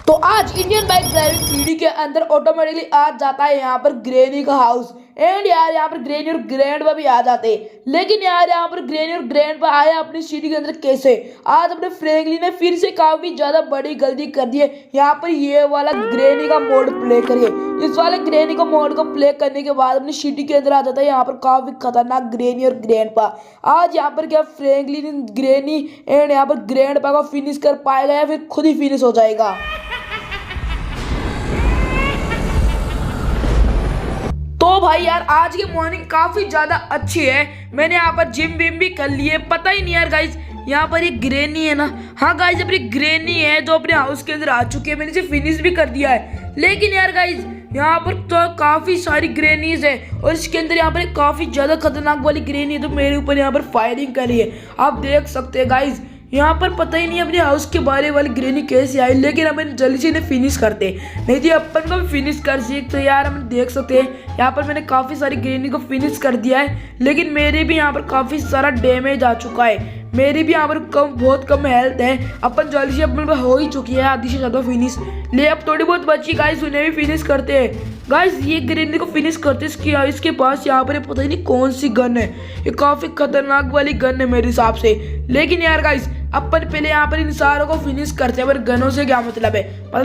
तो आज Indian bike driving CD के अंदर ऑटोमेटिकली आ जाता है यहाँ पर ग्रेनी का हाउस। एंड यार यहाँ पर ग्रेनी और ग्रैंडपा भी आ जाते हैं। लेकिन यार यहाँ पर ग्रेनी और ग्रैंडपा आया अपनी सीडी के अंदर कैसे? आज अपने फ्रैंकलिन ने फिर से काफी ज्यादा बड़ी गलती कर दी है। यहाँ पर ये वाला ग्रेनी का मोड प्ले करिए। इस वाले ग्रेनी का मोड को प्ले करने के बाद अपनी सीडी के अंदर आ जाता है यहाँ पर काफी खतरनाक ग्रेनी और ग्रैंडपा। आज यहाँ पर क्या फ्रैंकलिन ग्रेनी एंड यहाँ पर ग्रैंडपा को फिनिश कर पाएगा या फिर खुद ही फिनिश हो जाएगा? तो भाई यार आज की मॉर्निंग काफी ज्यादा अच्छी है। मैंने यहाँ पर जिम विम भी कर लिए। पता ही नहीं यार गाइज, यहाँ पर एक ग्रेनी है ना। हाँ गाइज, अपनी ग्रेनी है जो अपने हाउस के अंदर आ चुकी है। मैंने इसे फिनिश भी कर दिया है। लेकिन यार गाइज यहाँ पर तो काफी सारी ग्रेनीज है और इसके अंदर यहाँ पर काफी ज्यादा खतरनाक वाली ग्रेनी है तो मेरे ऊपर यहाँ पर फायरिंग कर रही है। आप देख सकते हैं गाइज, यहाँ पर पता ही नहीं अपने हाउस के बारे वाली ग्रेनी कैसे आई। लेकिन अपन जल्दी से इन्हें फिनिश करते, नहीं तो अपन को भी फिनिश कर सकते। तो यार हम देख सकते हैं यहाँ पर मैंने काफ़ी सारी ग्रेनी को फिनिश कर दिया है। लेकिन मेरे भी यहाँ पर काफ़ी सारा डैमेज आ चुका है। मेरी भी यहाँ पर बहुत कम हेल्थ है। अपन जल्दी से अपन पर हो ही चुकी है आधी से ज़्यादा फिनिश। ले अब थोड़ी बहुत बची गाइस, उन्हें भी फिनिश करते हैं। गाइस ये ग्रेनी को फिनिश करते इसके पास यहाँ पर पता ही नहीं कौन सी गन है। ये काफ़ी खतरनाक वाली गन है मेरे हिसाब से। लेकिन यार गाइस अपन पहले यहाँ पर इन सारों को फिनिश करते हैं। पर गनों से क्या मतलब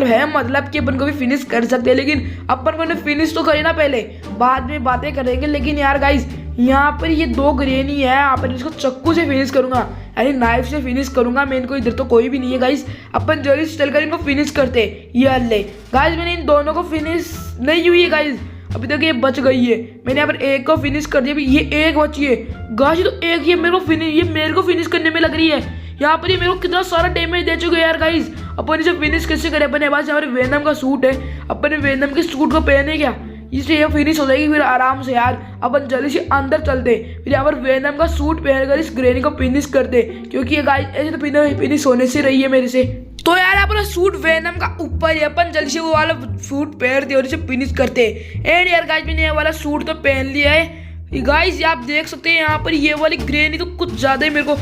है मतलब कि अपन को भी फिनिश कर सकते हैं। लेकिन अपन को फिनिश तो करें ना, पहले बाद में बातें करेंगे। लेकिन यार गाइस यहाँ पर ये दो ग्रेनी है। यहाँ पर इसको चक्कू से फिनिश करूंगा, यानी नाइफ से फिनिश करूंगा मैं इनको। इधर तो कोई भी नहीं है गाइस। अपन जल्दी से चलकर इनको फिनिश करते। ये अल्ले गाइस मैंने इन दोनों को फिनिश नहीं हुई है गाइस, अभी तक ये बच गई है। मैंने यहाँ पर एक को फिनिश कर दिया, अभी ये एक बची है गाइस। तो एक ये मेरे को फिनिश करने में लग रही है। यहाँ पर ये मेरे को कितना सारा डैमेज दे चुके हैं यार गाइस। अपन इसे फिनिश कैसे करें? अपने पास यहाँ पर वेनम का सूट है। अपन वेनम के सूट को पहने क्या, इससे ये फिनिश हो जाएगी फिर आराम से। यार अपन जल्दी से अंदर चलते, फिर यहाँ पर वेनम का सूट पहनकर इस ग्रेनी को फिनिश करते। क्योंकि ये गाइस ऐसे तो फिनिश होने से रही है मेरे से। तो यार अपना सूट वेनम का ऊपर है। अपन जल्दी से वो वाला सूट पहनते और इसे फिनिश करते। एंड यार गाइस मैंने ये वाला सूट तो पहन लिया है गाइस। आप देख सकते हैं यहाँ पर ये वाली ग्रेनी तो कुछ ज्यादा ही मेरे को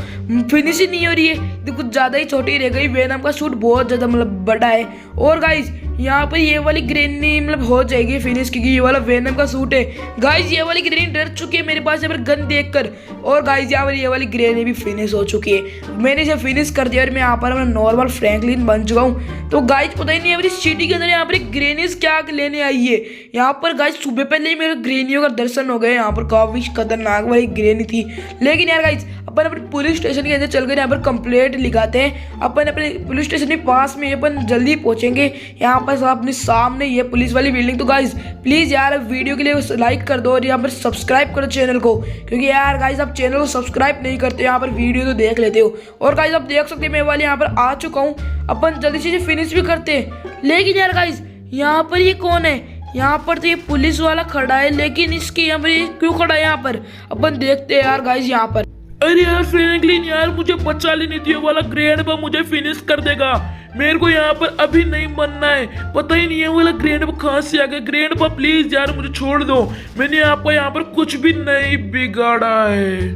फिनिश ही नहीं हो रही है। तो कुछ ज्यादा ही छोटी रह गई। वेनम का सूट बहुत ज्यादा मतलब बड़ा है। और गाइस यहाँ पर ये वाली ग्रेनी मतलब हो जाएगी फिनिश, क्योंकि ये वाला वेनम का सूट है। गाइस ये वाली ग्रेनी डर चुकी है मेरे पास यहाँ पर गन देखकर। और गाइस यहाँ पर ये वाली ग्रेनी भी फिनिश हो चुकी है। मैंने इसे फिनिश कर दिया और मैं यहाँ पर नॉर्मल फ्रैंकलिन बन चुका हूँ। तो गाइस पता ही नहीं है सिटी के अंदर यहाँ पर ग्रेनीज क्या लेने आई है। यहाँ पर गाइस सुबह पहले ही मेरे ग्रेनियों का दर्शन हो गए। यहाँ पर काफी खतरनाक वाली ग्रेनी थी। लेकिन यार गाइस अपन अपने पुलिस स्टेशन के अंदर चलकर यहाँ पर कंप्लेंट लिखाते हैं। अपन अपने पुलिस स्टेशन के पास में अपन जल्दी पहुंचेंगे। यहाँ पर अपने सामने ये पुलिस वाली बिल्डिंग। तो गाइस प्लीज यार वीडियो के लिए लाइक कर दो और यहाँ पर सब्सक्राइब करो चैनल को, क्योंकि यार गाइस आप चैनल को सब्सक्राइब नहीं करते, यहाँ पर वीडियो तो देख लेते हो। और गाइस आप देख सकते हैं मैं वाले यहाँ पर आ चुका हूँ। अपन जल्दी से फिनिश भी करते हैं। लेकिन यार गाइस यहाँ पर ये कौन है? यहाँ पर तो ये पुलिस वाला खड़ा है। लेकिन इसके यहाँ पर क्यों खड़ा है? यहाँ पर अपन देखते हैं यार गाइस। यहाँ पर अरे यार फ्रैंकलिन यार मुझे बचा लेने दिया, वाला ग्रैंडपा मुझे फिनिश कर देगा। मेरे को यहाँ पर अभी नहीं बनना है। पता ही नहीं है वाला ग्रैंडपा कहाँ से आ गया। ग्रैंडपा प्लीज यार मुझे छोड़ दो, मैंने आपको यहाँ पर कुछ भी नहीं बिगाड़ा है।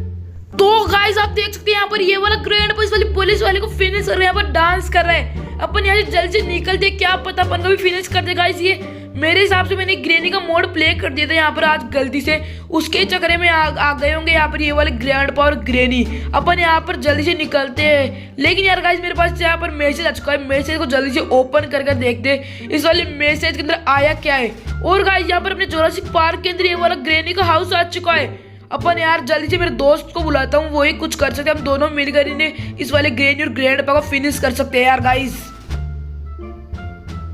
तो गाइस आप देख सकते हैं यहाँ पर ये वाला ग्रैंडपा इस वाली पुलिस वाले को फिनिश कर रहे हैं। यहाँ पर डांस कर रहे हैं। अपन यहाँ से जल्दी से निकलते, क्या पता अपन को भी फिनिश कर दे गाइस। ये मेरे हिसाब से मैंने ग्रेनी का मोड प्ले कर दिया था यहाँ पर आज गलती से, उसके चक्कर में आ गए होंगे यहाँ पर ये वाले ग्रैंडपा और ग्रेनी। अपन यहाँ पर जल्दी से निकलते हैं। लेकिन यार गाइस मेरे पास यहाँ पर मैसेज आ चुका है। मैसेज को जल्दी से ओपन करके देखते इस वाले मैसेज के अंदर आया क्या है। और गाइस यहाँ पर अपने जोरासिक पार्क के अंदर ये वाला ग्रेनी का हाउस आ चुका है। अपन यार जल्दी से मेरे दोस्त को बुलाता हूँ, वही कुछ कर सकते हैं। हम दोनों मिलकर इन्हें इस वाले ग्रेनी और ग्रैंडपा को फिनिश कर सकते हैं यार गाइस।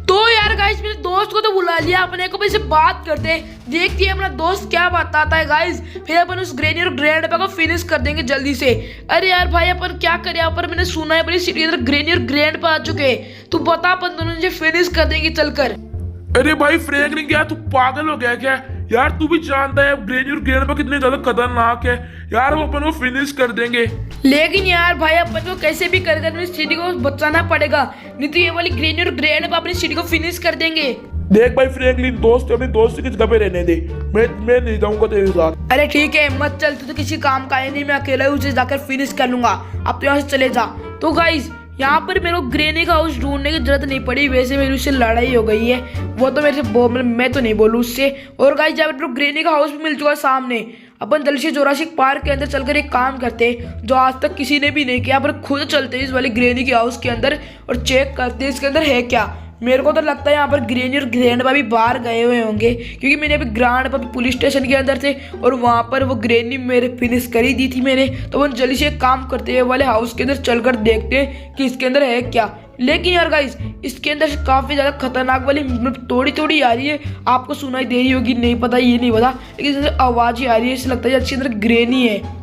तो यार गाइस मेरे दोस्त को तो बुला लिया, अपने को भी से बात करते हैं, देखते हैं अपना दोस्त क्या बताता है गाइस। फिर अपन उस ग्रेनी और ग्रैंडपा को फिनिश कर देंगे जल्दी से। अरे यार भाई अपन क्या करें? यहाँ पर मैंने सुना है अपनी सिटी के अंदर ग्रेनी और ग्रैंडपा आ चुके हैं। तू बता, अपन दोनों से फिनिश कर देंगे चलकर। अरे भाई फ्रैंकलिन क्या तू पागल हो गया क्या? यार तू भी जानता है ग्रेनी और ग्रैंडपा कितने ज्यादा खतरनाक है यार, वो अपन को फिनिश कर देंगे। लेकिन यार भाई अपन को कैसे भी कर अपनी सिटी को बचाना पड़ेगा, नहीं तो ये वाली ग्रेनी और ग्रैंडपा अपनी सिटी को फिनिश कर देंगे। देख भाई फ्रैंकलिन दोस्त अपने दोस्त की जगह पे रहने दे, मैं नहीं जाऊंगा तेरे साथ। अरे ठीक है मत चल, तू तो किसी काम का है नहीं, मैं अकेला ही उसे जाकर फिनिश कर लूंगा। अब तो यहाँ से चले जा। तो गाइस यहाँ पर मेरे को ग्रेनी का हाउस ढूंढने की जरूरत नहीं पड़ी, वैसे मेरी उससे लड़ाई हो गई है, वो तो मेरे से मैं तो नहीं बोलूँ उससे। और गाइस जहाँ पर ग्रेनी का हाउस भी मिल चुका है सामने, अपन जल्दी से जोरासिक पार्क के अंदर चलकर एक काम करते जो आज तक किसी ने भी नहीं किया, अपन खुद चलते इस वाली ग्रेनी के हाउस के अंदर और चेक करते इसके अंदर है क्या। मेरे को तो लगता है यहाँ पर ग्रेनी और ग्रैंडपा भी बाहर गए हुए होंगे, क्योंकि मैंने अभी ग्रैंडपा पुलिस स्टेशन के अंदर थे और वहाँ पर वो ग्रेनी मेरे फिनिश कर ही दी थी मैंने। तो वो जल्दी से एक काम करते हैं वाले हाउस के अंदर चलकर देखते हैं कि इसके अंदर है क्या। लेकिन यार गाइस इसके अंदर से काफ़ी ज़्यादा खतरनाक वाली थोड़ी थोड़ी आ रही है, आपको सुनाई दे रही होगी नहीं पता, ये नहीं पता, लेकिन इसके अंदर आवाज़ ही आ रही है, इससे लगता है इसके अंदर ग्रेनी है।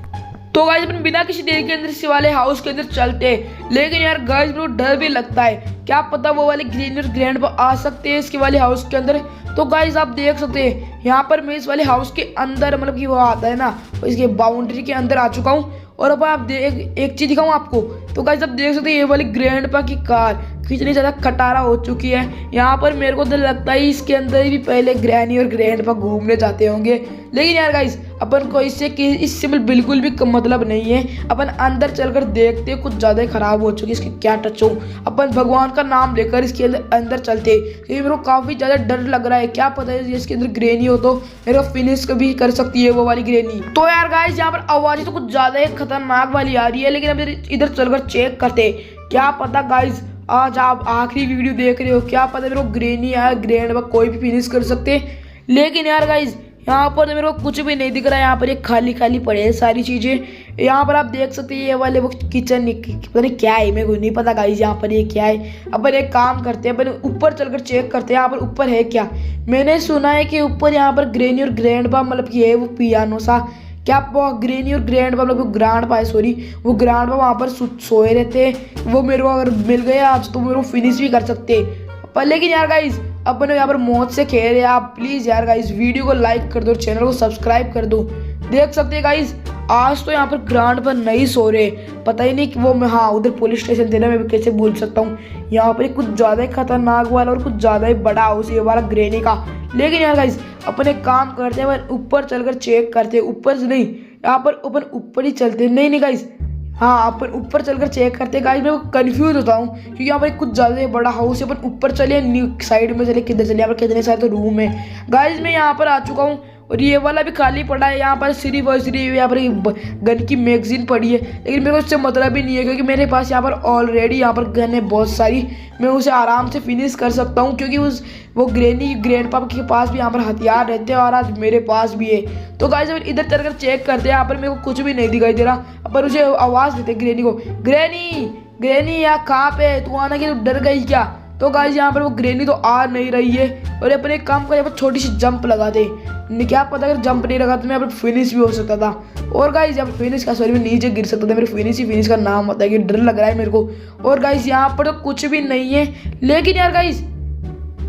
तो गाइस अपन बिना किसी देरी के अंदर इस वाले हाउस के अंदर चलते हैं। लेकिन यार गाइस मेरे को डर भी लगता है, क्या पता वो वाले ग्रेनी और ग्रैंडपा आ सकते हैं इसके वाले हाउस के अंदर। तो गाइस आप देख सकते हैं यहाँ पर मैं इस वाले हाउस के अंदर मतलब कि वो आता है ना, इसके बाउंड्री के अंदर आ चुका हूँ। और अब आप एक चीज़ दिखाऊँ आपको, तो गाइस आप देख सकते हैं ये वाली ग्रैंडपा की कार कितनी ज़्यादा खटारा हो चुकी है। यहाँ पर मेरे को तो लगता है इसके अंदर भी पहले ग्रैनी और ग्रैंडपा घूमने जाते होंगे। लेकिन यार गाइस अपन को इससे बिल्कुल भी मतलब नहीं है, अपन अंदर चलकर देखते हैं, कुछ ज़्यादा ही खराब हो चुकी है, इसकी क्या टच हो। अपन भगवान का नाम लेकर इसके अंदर चलते, क्योंकि मेरे को काफ़ी ज़्यादा डर लग रहा है, क्या पता है इसके अंदर ग्रेनी हो तो मेरे को फिनिश भी कर सकती है वो वाली ग्रेनी। तो यार गाइस यहाँ पर आवाज़ें तो कुछ ज़्यादा ही खतरनाक वाली आ रही है, लेकिन अब इधर चलकर चेक करते, क्या पता गाइस आज आप आखिरी वीडियो देख रहे हो, क्या पता मेरे को ग्रेनी या ग्रैंडपा कोई भी फिनिश कर सकते। लेकिन यार गाइस यहाँ पर तो मेरे को कुछ भी नहीं दिख रहा है, यहाँ पर एक खाली खाली पड़े हैं सारी चीज़ें। यहाँ पर आप देख सकते हैं ये वाले वो किचन पता नहीं क्या है, मेरे को नहीं पता गाइस यहाँ पर ये क्या है। अपन एक काम करते हैं, अपन ऊपर चलकर चेक करते हैं यहाँ पर ऊपर है क्या। मैंने सुना है कि ऊपर यहाँ पर ग्रेनी और ग्रैंडपा मतलब कि है वो पियानो सा, क्या वो ग्रेनी और ग्रैंडपा मतलब ग्रैंडपा है सॉरी, वो ग्रैंडपा वहाँ पर सोए रहते हैं, वो मेरे को अगर मिल गए आज तो मेरे को फिनिश भी कर सकते पर। लेकिन यार गाइस अपन यहाँ पर मौत से खेल रहे हैं, आप प्लीज़ यार गाइस वीडियो को लाइक कर दो, चैनल को सब्सक्राइब कर दो। देख सकते हैं गाइस आज तो यहाँ पर ग्रैंडपा नहीं सो रहे, पता ही नहीं कि वो मैं हाँ उधर पुलिस स्टेशन थे ना, मैं कैसे भूल सकता हूँ। यहाँ पर कुछ ज़्यादा ही खतरनाक वाला और कुछ ज़्यादा ही बड़ा हाउस ये वाला ग्रेनी का। लेकिन यार गाइस अपन एक काम करते हैं, ऊपर चलकर चेक करते हैं, ऊपर से नहीं यहाँ पर अपन ऊपर ही चलते, नहीं गाइस हाँ अपन ऊपर चलकर चेक करते गाइस। मैं कंफ्यूज होता हूँ क्योंकि यहाँ पर कुछ ज़्यादा बड़ा हाउस है, अपन ऊपर चले साइड में चले किधर चले, यहाँ पर कितने सारे तो रूम है। गाइस मैं यहाँ पर आ चुका हूँ और ये वाला भी खाली पड़ा है, यहाँ पर सिर्फ और सिर्फ यहाँ पर गन की मैगजीन पड़ी है, लेकिन मेरे को इससे मतलब ही नहीं है क्योंकि मेरे पास यहाँ पर ऑलरेडी यहाँ पर गन है बहुत सारी, मैं उसे आराम से फिनिश कर सकता हूँ क्योंकि वो ग्रेनी ग्रैंडपा के पास भी यहाँ पर हथियार रहते हैं और आज मेरे पास भी है। तो गाइस इधर चलकर चेक करते हैं, यहाँ पर मेरे को कुछ भी नहीं दिखाई दे रहा। अपन उसे आवाज़ देते ग्रेनी को, ग्रेनी यार कहाँ पे तू आना कि डर गई क्या। तो गाइस यहाँ पर वो ग्रेनी तो आ नहीं रही है और अपन एक काम कर यहाँ पर छोटी सी जंप लगा दे, क्या पता अगर जंप नहीं लगा तो मैं यहाँ पर फिनिश भी हो सकता था। और गाइस यहाँ पर फिनिश का सॉरी मैं नीचे गिर सकता था, मेरे फिनिश का नाम होता है कि डर लग रहा है मेरे को। और गाइस यहाँ पर तो कुछ भी नहीं है, लेकिन यार गाइस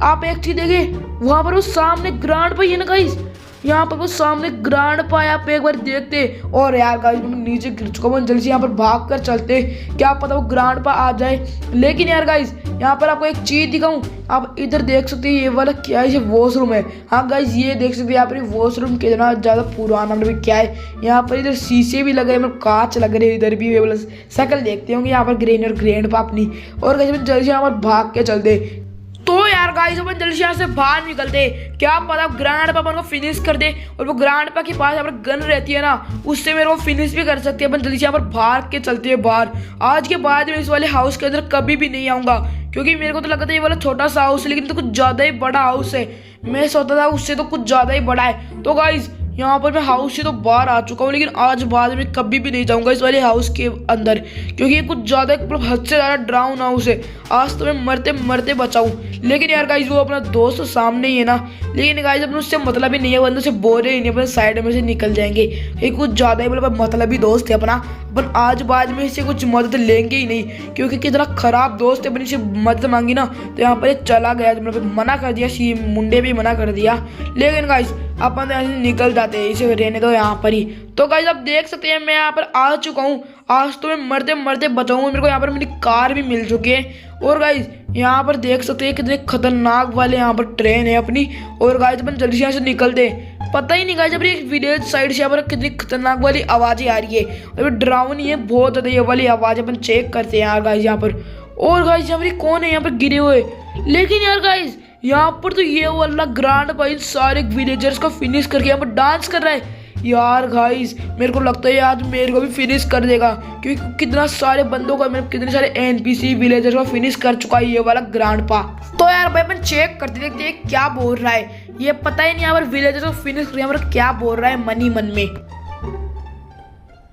आप एक चीज देखें वहाँ पर वो सामने ग्रैंडपा है ना गाइस, यहाँ पर वो सामने ग्रैंडपा है, आप एक बार देखते। और यार गाइस मैं नीचे गिर चुका हूँ, जल्दी से यहाँ पर भाग कर चलते, क्या पता वो ग्रैंडपा आ जाए। लेकिन यार गाइस यहाँ पर आपको एक चीज दिखाऊं, आप इधर देख सकते हैं ये वाला क्या है, ये वॉशरूम है। हाँ गाइस ये देख सकते हैं यहाँ पर वॉशरूम कितना ज़्यादा पुराना मतलब क्या है, यहाँ पर इधर शीशे भी लगे मतलब कांच लग रहे हैं, इधर भी वाला शक्ल देखते होंगे यहाँ पर ग्रेनी और ग्रैंडपा अपनी। और गाइस जल्दी से यहाँ पर भाग के चलते। तो यार गाइस अपन जल्दी से यहाँ से बाहर निकलते, क्या पता ग्रैंडपा अपन को फिनिश कर दे और वो ग्रैंडपा के पास यहाँ पर गन रहती है ना, उससे मेरे को फिनिश भी कर सकते हैं। अपन जल्दी से यहाँ पर भाग के चलते हैं बाहर। आज के बाद मैं इस वाले हाउस के अंदर कभी भी नहीं आऊँगा क्योंकि मेरे को तो लगता है ये वाला छोटा सा हाउस है, लेकिन तो कुछ ज़्यादा ही बड़ा हाउस है। मैं सोचता था उससे तो कुछ ज़्यादा ही बड़ा है। तो गाइस यहाँ पर मैं हाउस से तो बाहर आ चुका हूँ, लेकिन आज बाद में कभी भी नहीं जाऊँगा इस वाले हाउस के अंदर क्योंकि ये कुछ ज़्यादा मतलब हद से ज़्यादा डरावना हाउस है। आज तो मैं मरते मरते बचाऊँ। लेकिन यार गाइस वो अपना दोस्त सामने ही है ना, लेकिन गाइस अपन उससे मतलब ही नहीं है, बंदों से बोले ही नहीं, अपन साइड में से निकल जाएंगे। ये कुछ ज़्यादा ही मतलब मतलब ही दोस्त है अपना, अपन आज बाद में इससे कुछ मदद लेंगे ही नहीं क्योंकि कितना खराब दोस्त है। अपन इससे मदद मांगी ना तो यहाँ पर चला गया, मतलब मना कर दिया, सी मुंडे भी मना कर दिया। लेकिन गाइस अपन यहाँ से निकल जाते हैं, इसे रहने दो यहाँ पर ही। तो गाइस आप देख सकते हैं मैं यहाँ पर आ चुका हूँ, आज तो मैं मरते मरते बचाऊंगा। मेरे को यहाँ पर मेरी कार भी मिल चुकी है। और गाइस यहाँ पर देख सकते हैं कितने खतरनाक वाले यहाँ पर ट्रेन है अपनी। और गाइस अपन जल्दी से यहाँ से निकलते, पता ही नहीं गाइस अपनी विलेज साइड से यहाँ पर कितनी खतरनाक वाली आवाज़ें आ रही है और डरावनी है बहुत ज़्यादा ये वाली आवाज़। अपन चेक करते हैं यार गाइस यहाँ पर। और गाइस यहाँ पर ये कौन है यहाँ पर गिरे हुए? लेकिन यार गाइस यहाँ पर तो ये वाला ग्रांड भाई सारे विलेजर्स को फिनिश करके यहाँ पर डांस कर रहा है। यार गाइस मेरे को लगता है आज मेरे को भी फिनिश कर देगा, क्योंकि कितना सारे बंदों का मतलब कितने सारे एनपीसी विलेजर्स को फिनिश कर चुका है ये वाला ग्रांडपा। तो यार भाई अपन चेक करते देखते हैं क्या बोल रहा है। ये पता ही नहीं यहाँ पर विलेजर्स को फिनिश कर, यहाँ पर क्या बोल रहा है मनी मन में।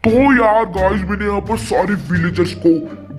तो यार गाइस मैंने यहाँ पर सारे विलेजर्स को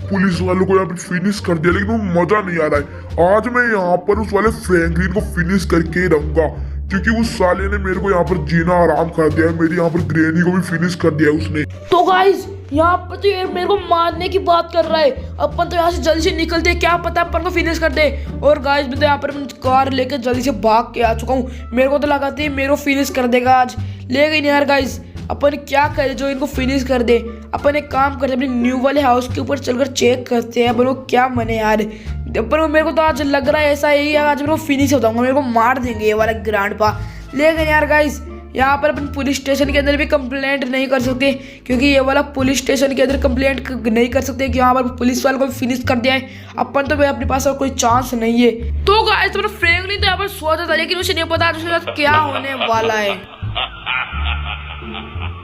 पुलिस वालों को यहाँ पे फिनिश कर दिया, लेकिन वो मजा नहीं आ रहा है। आज मैं यहाँ पर उस वाले फ्रैंकलिन को फिनिश करके ही रहूंगा, क्योंकि उस साले ने मेरे को यहाँ पर जीना आराम कर दिया है। मेरी यहाँ पर ग्रैनी को भी फिनिश कर दिया है उसने। तो गाइस यहाँ पर तो ये मेरे को मारने की बात कर रहा है। अपन तो यहाँ से जल्दी से निकलते हैं, क्या पता अपन को फिनिश कर दे। और गाइस मैं तो यहाँ पर कार लेकर जल्दी से भाग के आ चुका हूँ। मेरे को तो लगा था मेरे को फिनिश कर देगा आज, लेकिन यार गाइस अपन क्या करें जो इनको फिनिश कर दे। अपन एक काम करते हैं, अपने न्यू वाले हाउस के ऊपर चलकर चेक करते हैं अपन को क्या मने यार। अपन को मेरे को तो आज लग रहा है ऐसा ही आज मेरे को फिनिश हो जाऊंगा, मेरे को मार देंगे ये वाला ग्रांडपा। लेकिन यार गाइस यहाँ पर अपन पुलिस स्टेशन के अंदर भी कंप्लेंट नहीं कर सकते, क्योंकि ये वाला पुलिस स्टेशन के अंदर कंप्लेंट नहीं कर सकते कि यहाँ पर पुलिस वाले को फिनिश कर दिया है। अपन तो भाई अपने पास और कोई चांस नहीं है। तो गाइस तो फ्रैंकलिन तो यहाँ पर सोचा था, लेकिन उसे नहीं पता उसके साथ क्या होने वाला है।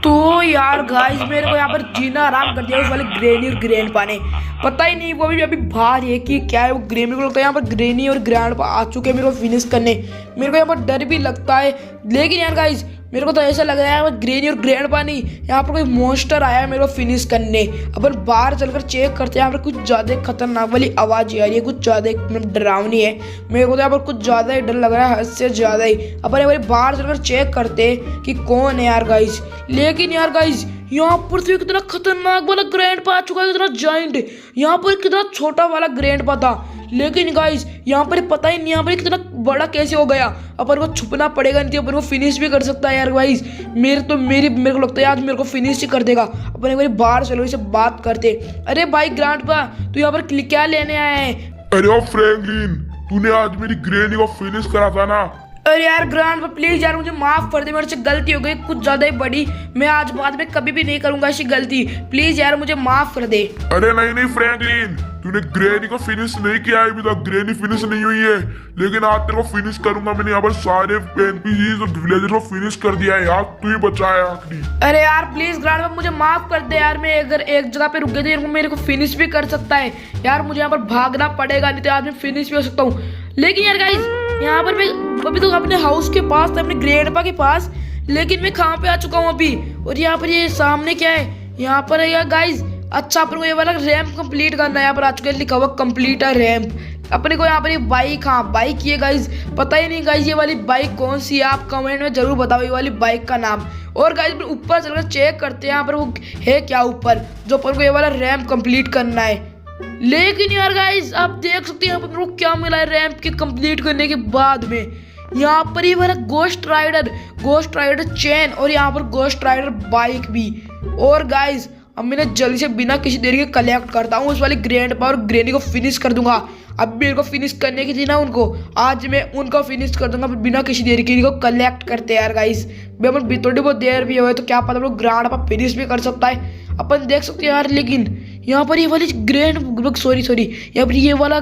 तो यार गाइस मेरे को यहाँ पर जीना आराम कर दिया उस वाले ग्रैनी और ग्रैंडपा ने। पता ही नहीं वो अभी बाहर है कि क्या है वो ग्रैनी को लगता है यहाँ पर ग्रैनी और ग्रैंडपा आ चुके हैं मेरे को फिनिश करने। मेरे को यहाँ पर डर भी लगता है, लेकिन यार गाइस मेरे को तो ऐसा लग रहा है ग्रैनी और ग्रैंडपा नहीं, यहाँ पर कोई मॉन्स्टर आया है मेरे को फिनिश करने। अपन बाहर चलकर चेक करते हैं। यहाँ पर कुछ ज़्यादा खतरनाक वाली आवाज़ आ रही है, कुछ ज़्यादा मतलब डरावनी है। मेरे को तो यहाँ पर कुछ ज़्यादा ही डर लग रहा है, हद से ज़्यादा ही। अपन एक बार बाहर चलकर चेक करते हैं कि कौन है यार गाइस। लेकिन यार गाइस यहाँ पर तो कितना खतरनाक वाला ग्रैंडपा आ चुका है, कितना जाइंट। यहाँ पर कितना छोटा वाला ग्रैंडपा था, लेकिन गाइस यहाँ पर पता ही नहीं यहाँ पर कितना बड़ा कैसे हो गया। अपन को छुपना पड़ेगा, नहीं तो अपन को फिनिश भी कर सकता है यार गाइस। मेरे को लगता है आज मेरे को फिनिश ही कर देगा। अपन एक बार बाहर चलो इसे बात करते। अरे भाई ग्रैंडपा तू यहाँ पर क्या लेने आया है? अरे ओ फ्रैंकलिन, तूने आज मेरी ग्रैनी को फिनिश करा था ना। अरे यार ग्रैंडपा प्लीज यार मुझे माफ कर दे, मेरे से गलती हो गई कुछ ज्यादा ही बड़ी। मैं आज बाद में कभी भी नहीं करूंगा ऐसी गलती, प्लीज यार मुझे माफ कर दे। अरे नहीं फ्रैंकलिन, तूने ग्रैनी को फिनिश नहीं किया है अभी तक। ग्रैनी फिनिश नहीं हुई है, लेकिन आज तेरे को फिनिश करूंगा। मैंने यहाँ पर सारे एनपीसीज और विलेजर्स को फिनिश कर दिया है यार, तू ही बचा है आखिरी। अरे यार प्लीज ग्रैंडपा मुझे माफ कर दे यार। मैं अगर एक जगह पे रुक गई तो मेरे को फिनिश भी कर सकता है यार। मुझे यहाँ पर भागना पड़ेगा, नहीं तो आज मैं फिनिश भी हो सकता हूँ। लेकिन यार गाइस यहाँ पर मैं अभी तो अपने हाउस के पास था, अपने ग्रैंडपा के पास, लेकिन मैं कहाँ पे आ चुका हूँ अभी। और यहाँ पर ये सामने क्या है? यहाँ पर है यार गाइस, अच्छा अपन को ये वाला रैंप कंप्लीट करना है। यहाँ पर आ चुका है लिखा हुआ कंप्लीट है रैंप। अपने को यहाँ पर ये बाइक, हाँ बाइक ये गाइस पता ही नहीं गाइस ये वाली बाइक कौन सी है, आप कमेंट में जरूर बताओ ये वाली बाइक का नाम। और गाइस ऊपर चलकर चेक करते हैं यहाँ पर वो है क्या ऊपर, जो अपन को ये वाला रैंप कंप्लीट करना है। लेकिन यार गाइस आप देख सकते हैं यहाँ पर मेरे को क्या मिला है रैंप के कंप्लीट करने के बाद में। यहाँ पर ये वाला गोस्ट राइडर चेन और यहाँ पर गोस्ट राइडर बाइक भी। और गाइस अब मैं जल्दी से बिना किसी देरी के कलेक्ट करता हूँ उस वाले ग्रैंडपा और ग्रैनी को फिनिश कर दूंगा। अब मेरे को फिनिश करने की थी ना उनको, आज मैं उनको फिनिश कर दूंगा बिना किसी देरी के। इनको कलेक्ट करते हैं यार गाइस। अपन थोड़ी बहुत देर भी हो तो क्या पता लोग ग्रैंडपा फिनिश भी कर सकता है, अपन देख सकते हैं यार। लेकिन यहाँ पर ये वाली सॉरी यहाँ पर ये वाला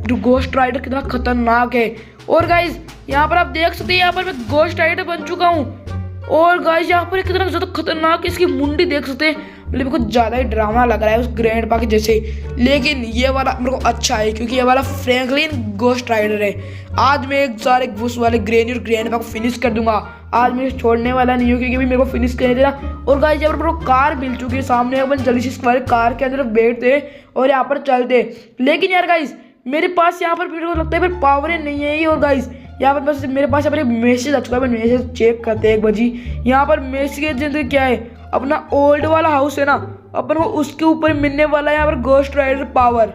गोस्ट राइडर कितना खतरनाक है। और गाइस यहाँ पर आप देख सकते हैं यहाँ पर मैं गोस्ट राइडर बन चुका हूँ। और गाइस यहाँ पर कितना ज्यादा खतरनाक इसकी मुंडी देख सकते हैं, मतलब कुछ ज्यादा ही ड्रामा लग रहा है उस ग्रैंडपा के जैसे। लेकिन ये वाला मेरे को अच्छा है, क्योंकि ये वाला फ्रैंकलिन गोस्ट राइडर है। आज मैं एक सारे उस वाले ग्रैनी और ग्रैंडपा को फिनिश कर दूंगा। आज मैं छोड़ने वाला नहीं हूँ, क्योंकि मेरे को फिनिश करने देना। और गाइस यहाँ पर मेरे को कार मिल चुकी है सामने, अपन जल्दी से इस वाले कार के अंदर बैठते और यहाँ पर चलते। लेकिन यार गाइस मेरे पास यहाँ पर मेरे को लगता है फिर पावर नहीं है ये। और गाइस यहाँ पर बस मेरे पास यहाँ पर मैसेज आ चुका है, मैसेज चेक करते हैं एक बजी। यहाँ पर मैसेज के अंदर क्या है, अपना ओल्ड वाला हाउस है ना, अपन को उसके ऊपर मिलने वाला है यहाँ पर गोस्ट राइडर पावर।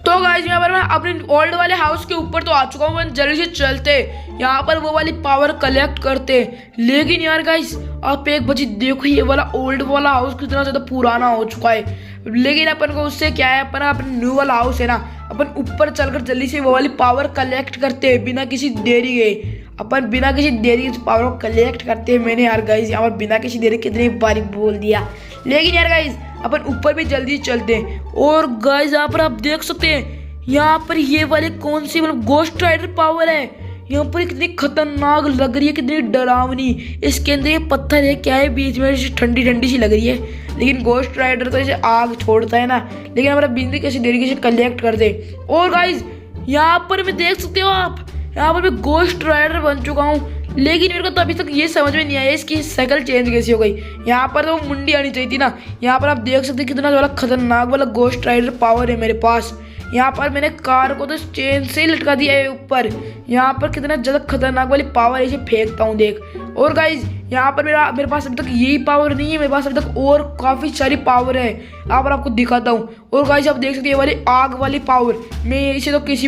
तो गाइस यहाँ पर मैं अपने ओल्ड वाले हाउस के ऊपर तो आ चुका हूँ, जल्दी से चलते यहाँ पर वो वाली पावर कलेक्ट करते। लेकिन यार गाइस आप एक बजे देखो ये वाला ओल्ड वाला हाउस कितना ज्यादा पुराना हो चुका है। लेकिन अपन को उससे क्या है, अपन न्यू वाला हाउस है ना, अपन ऊपर चलकर जल्दी से वो वाली पावर कलेक्ट करते हैं बिना किसी देरी के। अपन बिना किसी देरी के पावर को कलेक्ट करते हैं। मैंने यार गाइस यहाँ पर बिना किसी देरी कितनी बारी बोल दिया। लेकिन यार गाइस अपन ऊपर भी जल्दी चलते हैं। और गाइस यहाँ पर आप देख सकते हैं, यहाँ पर ये वाले कौन सी मतलब गोस्ट राइडर पावर है। यहाँ पर कितनी खतरनाक लग रही है, कितनी डरावनी। इसके अंदर ये पत्थर है, क्या है बीच में ठंडी ठंडी सी लग रही है, लेकिन गोस्ट राइडर तो ऐसे आग छोड़ता है ना, लेकिन हमारा बिजली कैसे तरीके से कलेक्ट कर दे। और गाइस यहाँ पर मैं देख सकते हो आप, यहाँ पर मैं गोस्ट राइडर बन चुका हूँ, लेकिन मेरे को तो अभी तक ये समझ में नहीं आया इसकी शक्ल चेंज कैसे हो गई। यहाँ पर तो मुंडी आनी चाहिए थी ना। यहाँ पर आप देख सकते हैं कितना वाला खतरनाक वाला गोस्ट राइडर पावर है मेरे पास। यहाँ पर मैंने कार को तो चेन से ही लटका दिया है ऊपर। यहाँ पर कितना ज़्यादा खतरनाक वाली पावर है, इसे फेंकता हूँ देख। और गाइज यहाँ पर मेरे पास अभी तक यही पावर नहीं है, मेरे पास अभी तक और काफ़ी सारी पावर है। यहाँ पर आपको दिखाता हूँ। और गाइज आप देख सकते हैं ये वाली आग वाली पावर, मैं इसे तो किसी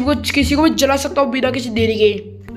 को भी जला सकता हूँ बिना किसी देरी के।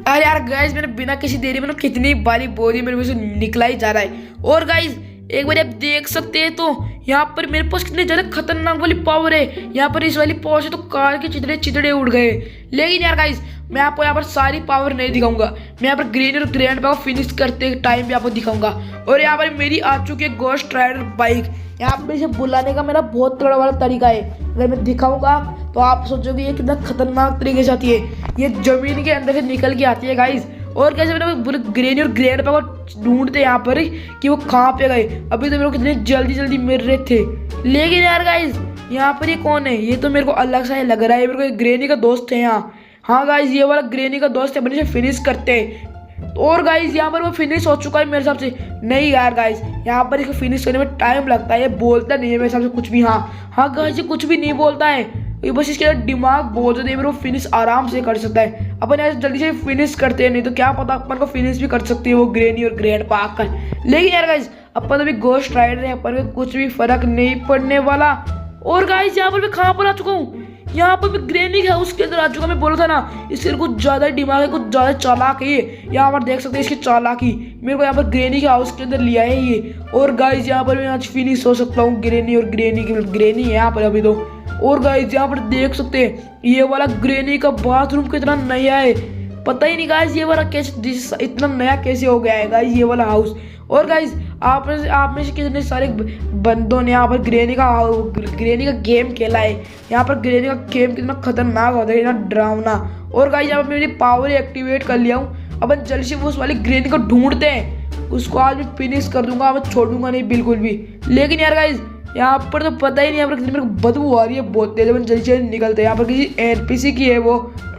अरे यार गाइज मैंने बिना किसी देरी में कितनी बारी बोली, मेरे मुझे निकला ही जा रहा है। और गाइज एक बार आप देख सकते हैं तो यहाँ पर मेरे पास कितनी ज़्यादा खतरनाक वाली पावर है। यहाँ पर इस वाली पावर से तो कार के चितड़े उड़ गए। लेकिन यार गाइस मैं आपको यहाँ पर सारी पावर नहीं दिखाऊंगा, मैं यहाँ पर ग्रीन और ग्रैंडपा को फिनिश करते टाइम भी आपको दिखाऊंगा। और यहाँ पर मेरी आ चुकी है गोस्ट राइडर बाइक। यहाँ पर इसे बुलाने का मेरा बहुत तगड़ा वाला तरीका है, अगर मैं दिखाऊंगा तो आप सोचोगे ये कितना खतरनाक तरीके से आती है। ये जमीन के अंदर से निकल के आती है गाइस। और कैसे मैंने ग्रेनी और ग्रैंडपा को ढूंढते यहाँ पर कि वो कहाँ पे गए। अभी तो मेरे को कितने जल्दी मिल रहे थे, लेकिन यार गाइस यहाँ पर ये कौन है, ये तो मेरे को अलग सा ही लग रहा है। मेरे को ये ग्रेनी का दोस्त है यहाँ। हाँ गाइस ये वाला ग्रेनी का दोस्त है, अपने से फिनिश करते हैं। और गाइस यहाँ पर वो फिनिश हो चुका है मेरे हिसाब से। नहीं यार गाइस यहाँ पर इसको फिनिश करने में टाइम लगता है, ये बोलता नहीं है मेरे हिसाब से कुछ भी। हाँ गाइस ये कुछ भी नहीं बोलता है, ये बस इसके दिमाग बोल देते हैं, वो फिनिश आराम से कर सकता है। अपन ऐसे जल्दी से फिनिश करते हैं, नहीं तो क्या पता अपन को फिनिश भी कर सकती है वो ग्रेनी और ग्रैंडपा आकर। लेकिन यार गाइस अपन अभी गोस्ट राइडर है, अपन को कुछ भी फर्क नहीं पड़ने वाला। और गाइस यहाँ पर मैं कहाँ पर आ चुका हूँ, यहाँ पर मैं ग्रेनी के हाउस के अंदर आ चुका। मैं बोला था ना इसके कुछ ज़्यादा दिमाग है, कुछ ज़्यादा चालाक है ये। यहाँ पर देख सकते हैं इसकी चालाकी, मेरे को यहाँ पर ग्रेनी के हाउस के अंदर लिया है ये। और गाइस यहाँ पर मैं आज फिनिश हो सकता हूँ ग्रेनी और ग्रेनी है यहाँ पर अभी तो। और गाइस यहाँ पर देख सकते हैं ये वाला ग्रेनी का बाथरूम कितना नया है, पता ही नहीं गाइस ये वाला कैसे इतना नया कैसे हो गया है गाइस ये वाला हाउस। और गाइस आप में से कितने सारे बंदों ने यहाँ पर ग्रेनी का गेम खेला है। यहाँ पर ग्रेनी का गेम कितना खतरनाक होता है, इतना डरावना। और गाइस यहाँ पर मेरी पावर एक्टिवेट कर लिया हूँ। अपन जल्दी से उस वाली ग्रेनी को ढूंढते हैं, उसको आज मैं फिनिश कर दूंगा, मैं छोड़ूंगा नहीं बिल्कुल भी। लेकिन यार गाइस यहाँ पर तो पता ही नहीं, यहाँ पर मेरे को बदबू आ रही है बहुत तेज, अपन जल्दी से निकलते हैं। यहाँ पर किसी एनपीसी की है वो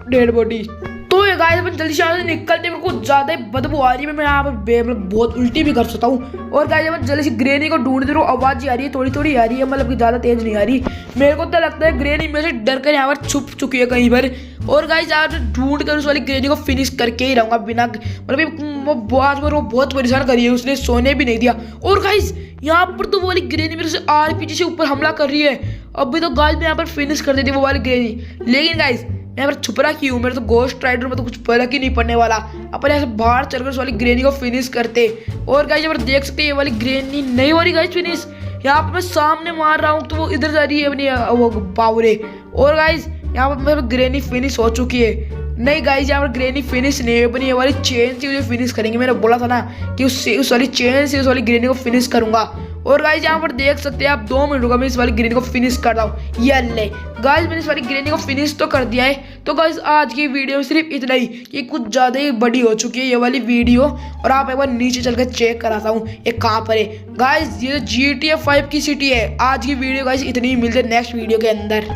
डेड बॉडी, तो ये गाइस अपन जल्दी से निकलते, मेरे को ज़्यादा ही बदबू आ रही है, मैं यहाँ पर मतलब बहुत उल्टी भी कर सकता हूँ। और गाइस अपन जल्दी से ग्रेनी को ढूंढते रहो, आवाज़ आ रही है थोड़ी आ रही है, मतलब कि ज़्यादा तेज नहीं आ रही। मेरे को तो लगता है ग्रेनी मेरे से डर कर यहाँ पर छुप चुकी है कहीं पर। और गाइस आज ढूंढ कर उस वाली ग्रेनी को फिनिश करके ही रहूँगा बिना, मतलब वो बहुत परेशान करी है, उसने सोने भी नहीं दिया। और गाइस यहाँ पर तो वो वाली ग्रेनी मेरे से आरपीजी से ऊपर हमला कर रही है। अभी तो गाइस मैं यहाँ पर फिनिश कर देती वो वाली ग्रेनी, लेकिन गाइस मैं यहाँ पर छुप रहा क्यों, मेरे तो गोस्ट राइडर में तो कुछ फर्क ही नहीं पड़ने वाला। अपन ऐसे बाहर चलकर उस वाली ग्रेनी को फिनिश करते। और गाइस यहाँ पर देख सकते हैं ये वाली ग्रेनी नहीं हो रही गाइस फिनिश। यहाँ पर मैं सामने मार रहा हूँ तो वो इधर जा रही है अपनी वो पावरे। और गाइस यहाँ पर मेरी ग्रेनी फिनिश हो चुकी है। नहीं गाइस यहाँ पर ग्रेनी फिनिश नहीं है, अपनी ये वाली चेन से मुझे फिनिश करेंगे। मैंने बोला था ना कि उस वाली चेन से उस वाली ग्रेनी को फिनिश करूंगा। और गाइस यहाँ पर देख सकते हैं आप 2 मिनट होगा मैं इस वाली ग्रेनी को फिनिश कर रहा हूँ। ये ले गाइस मैंने इस वाली ग्रेनी को फिनिश तो कर दिया है। तो गाइस आज की वीडियो में सिर्फ इतना ही, कि कुछ ज़्यादा ही बड़ी हो चुकी है ये वाली वीडियो। और आप एक बार नीचे चल कर चेक कराता हूँ ये कहाँ पर है। गाइस ये GTA 5 की सिटी है। आज की वीडियो गाइस इतनी ही, मिलते नेक्स्ट वीडियो के अंदर।